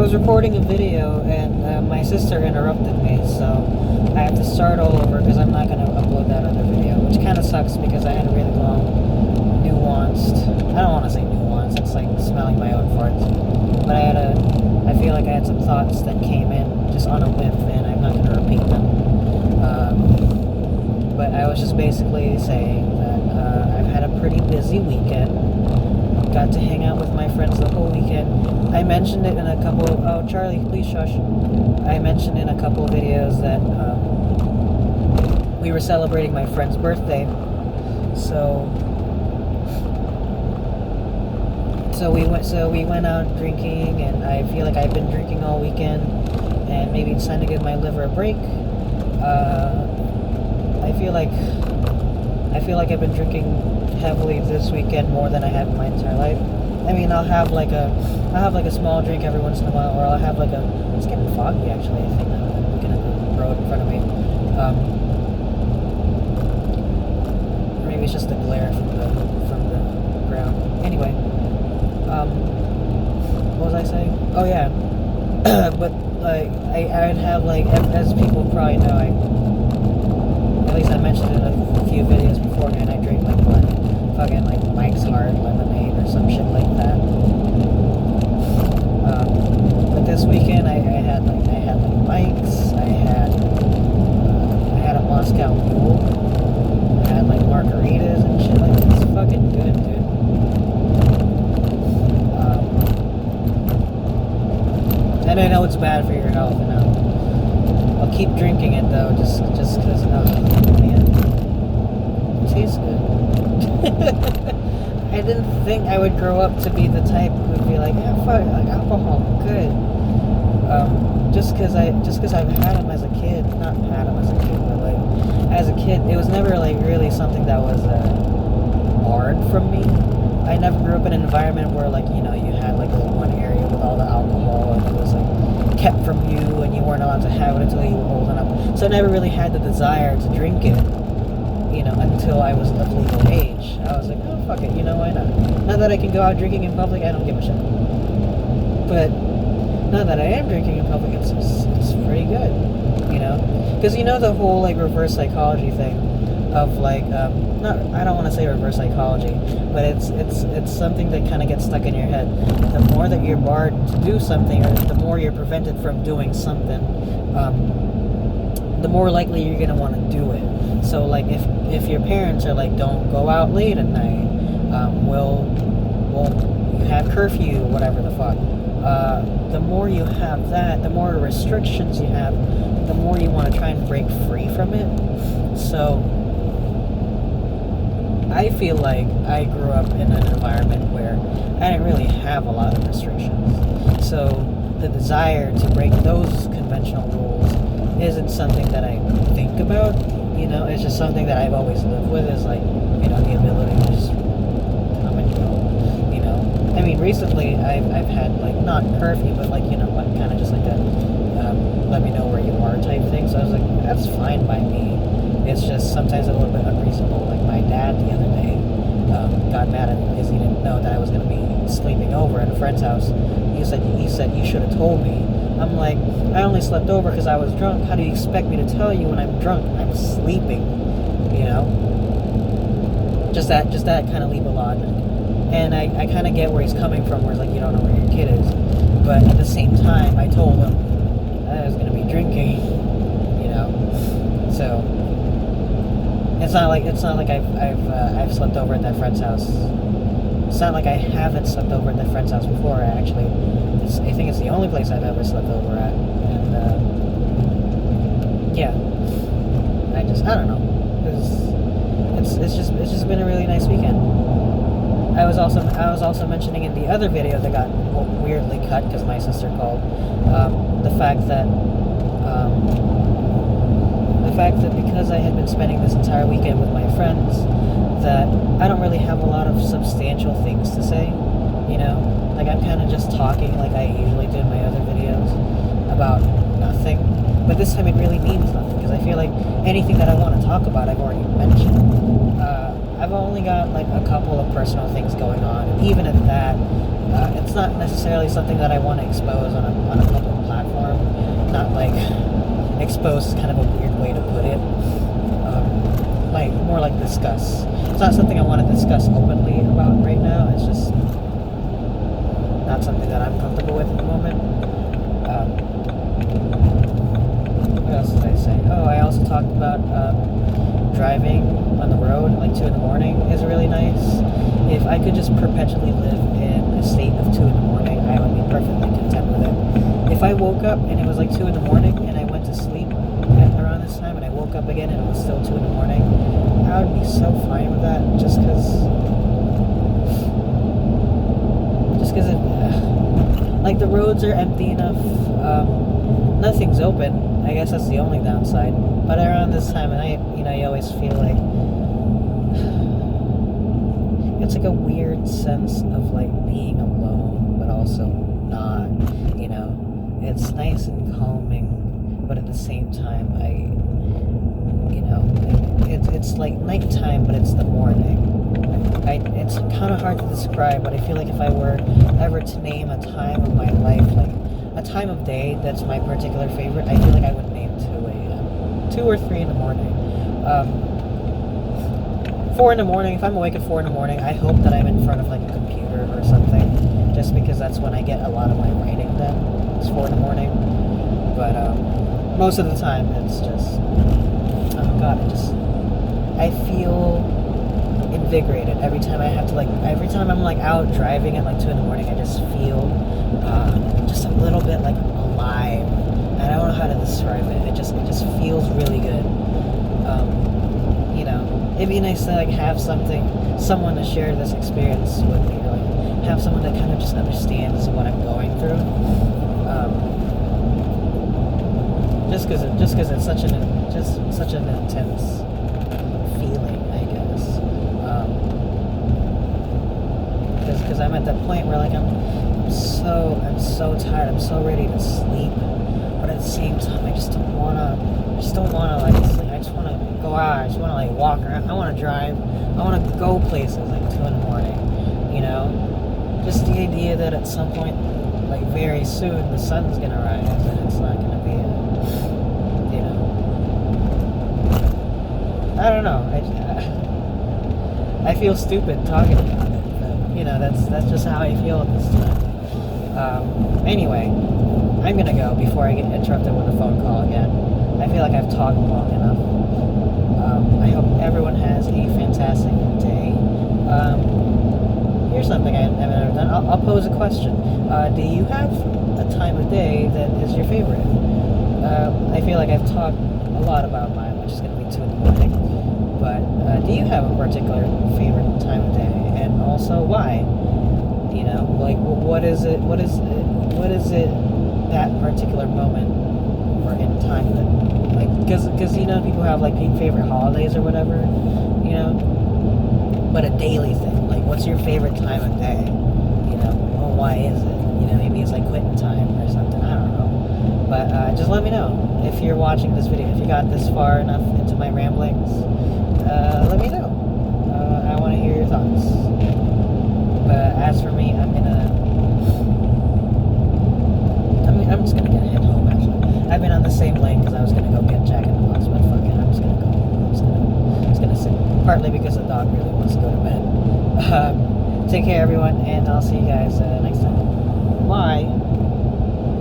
was recording a video and my sister interrupted me, so I have to start all over because I'm not going to upload that other video, which kind of sucks because I had a really long, nuanced, I don't want to say nuanced, it's like smelling my own farts, but I feel like I had some thoughts that came in just on a whim, and I'm not going to repeat them. But I was just basically saying that I've had a pretty busy weekend. Got to hang out with my friends the whole weekend. I mentioned it in a couple of... Oh, Charlie, please shush. I mentioned in a couple of videos that we were celebrating my friend's birthday. So we went out drinking, and I feel like I've been drinking all weekend, and maybe it's time to give my liver a break. I feel like I've been drinking heavily this weekend more than I have in my entire life. I mean, I'll have like a small drink every once in a while, or I'll have like it's getting foggy actually, I think, now that I'm looking at the road in front of me. Or maybe it's just the glare from the ground. Anyway, what was I saying? Oh yeah. But like I'd have like, as people probably know, at least I mentioned it in a few videos beforehand, I drink like fucking like Mike's Hard Lemonade or some shit like that. But this weekend I had like Mike's, I had a Moscow Mule, I had like margaritas and shit like that. It's fucking good, dude. And I know it's bad for your health, and I'll keep drinking it though, just because, man, it tastes good. I didn't think I would grow up to be the type who would be like, yeah, fuck, like alcohol, good. Just because I've had them as a kid, not had them as a kid, but like as a kid, it was never like really something that was hard from me. I never grew up in an environment where like, you know, you had like a one area with all the alcohol and it was like kept from you and you weren't allowed to have it until you were old enough. So I never really had the desire to drink it, you know, until I was of legal age. I was like, oh, fuck it, you know, why not? Now that I can go out drinking in public, I don't give a shit. But now that I am drinking in public, it's pretty good, you know? Because you know the whole, like, reverse psychology thing of, like, I don't want to say reverse psychology, but it's something that kind of gets stuck in your head. The more that you're barred to do something, or the more you're prevented from doing something, the more likely you're going to want to do it. So, like, if your parents are like, don't go out late at night, we'll you have curfew, whatever the fuck, the more you have that, the more restrictions you have, the more you want to try and break free from it. So I feel like I grew up in an environment where I didn't really have a lot of restrictions. So the desire to break those conventional rules isn't something that I think about, you know, it's just something that I've always lived with, is like, you know, the ability to just come and go, you know. I mean, recently I've had like, not curfew, but like, you know, like kind of just like that, let me know where you are type thing. So I was like, that's fine by me. It's just sometimes a little bit unreasonable. Like my dad the other day got mad at me because he didn't know that I was going to be sleeping over at a friend's house. He said you should have told me. I'm like, I only slept over because I was drunk. How do you expect me to tell you when I'm drunk? I'm sleeping, you know? Just that kind of leap of logic. And I kind of get where he's coming from, where it's like, you don't know where your kid is. But at the same time, I told him I was going to be drinking, you know? So it's not like I've slept over at that friend's house. It's not like I haven't slept over at that friend's house before. I think it's the only place I've ever slept over at, and yeah, I don't know. It's just been a really nice weekend. I was also mentioning in the other video that got weirdly cut because my sister called, the fact that because I had been spending this entire weekend with my friends, that I don't really have a lot of substantial things to say, you know? Like, I'm kind of just talking like I usually do in my other videos about nothing. But this time it really means nothing, because I feel like anything that I want to talk about, I've already mentioned. I've only got like a couple of personal things going on, and even at that, it's not necessarily something that I want to expose on a public platform. Not like expose is kind of a weird way to put it. Like more like discuss. It's not something I want to discuss openly about right now. It's just not something that I'm comfortable with at the moment. What else did I say? Oh, I also talked about driving on the road like 2 in the morning is really nice. If I could just perpetually live in a state of 2 in the morning, I would be perfectly content with it. If I woke up and it was like 2 in the morning and I went to sleep at around this time and I woke up again and it was still 2 in the morning, I would be so fine with that just because it, like the roads are empty enough, nothing's open. I guess that's the only downside. But around this time of night, you always feel like it's like a weird sense of like being alone, but also not, It's nice and calming, but at the same time, it's like nighttime, but it's the morning. It's kind of hard to describe, but I feel like if I were ever to name a time of my life, like a time of day that's my particular favorite, I feel like I would name 2 a.m. 2 or 3 in the morning. 4 in the morning, if I'm awake at 4 in the morning, I hope that I'm in front of like a computer or something, just because that's when I get a lot of my writing done. It's 4 in the morning. But most of the time it's just, oh god, I feel invigorated every time every time I'm like out driving at like 2 in the morning. I just feel just a little bit like alive. I don't know how to describe it. It just feels really good. It'd be nice to like have someone to share this experience with me, or like have someone that kind of just understands what I'm going through. Just because it's such an intense feeling, I guess. Because I'm at that point where like I'm so tired, I'm so ready to sleep, but at the same time I just don't wanna like sleep. I just wanna go out, I just wanna like walk around, I wanna drive, I wanna go places like 2 in the morning, just the idea that at some point, like very soon, the sun's gonna rise and it's not gonna be I don't know. I feel stupid talking about it, but that's just how I feel at this time. Anyway, I'm gonna go before I get interrupted with a phone call again. I feel like I've talked long enough. I hope everyone has a fantastic day. Here's something I haven't ever done. I'll pose a question. Do you have a time of day that is your favorite? I feel like I've talked a lot about mine, which is going to be 2 in the morning. But do you have a particular favorite time of day, and also why? Like what is it that particular moment or in time that, like, because people have like favorite holidays or whatever, but a daily thing, like what's your favorite time of day? Well, why is it? Maybe it's like quitting time or something, I don't know. But just let me know if you're watching this video, if you got this far enough into my ramblings. Let me know. I want to hear your thoughts. But as for me, I'm just gonna head home. Actually, I've been on the same lane because I was gonna go get Jack in the Box, but fuck it, I'm just gonna go. I'm just gonna sit. Partly because the dog really wants to go to bed. Take care, everyone, and I'll see you guys next time.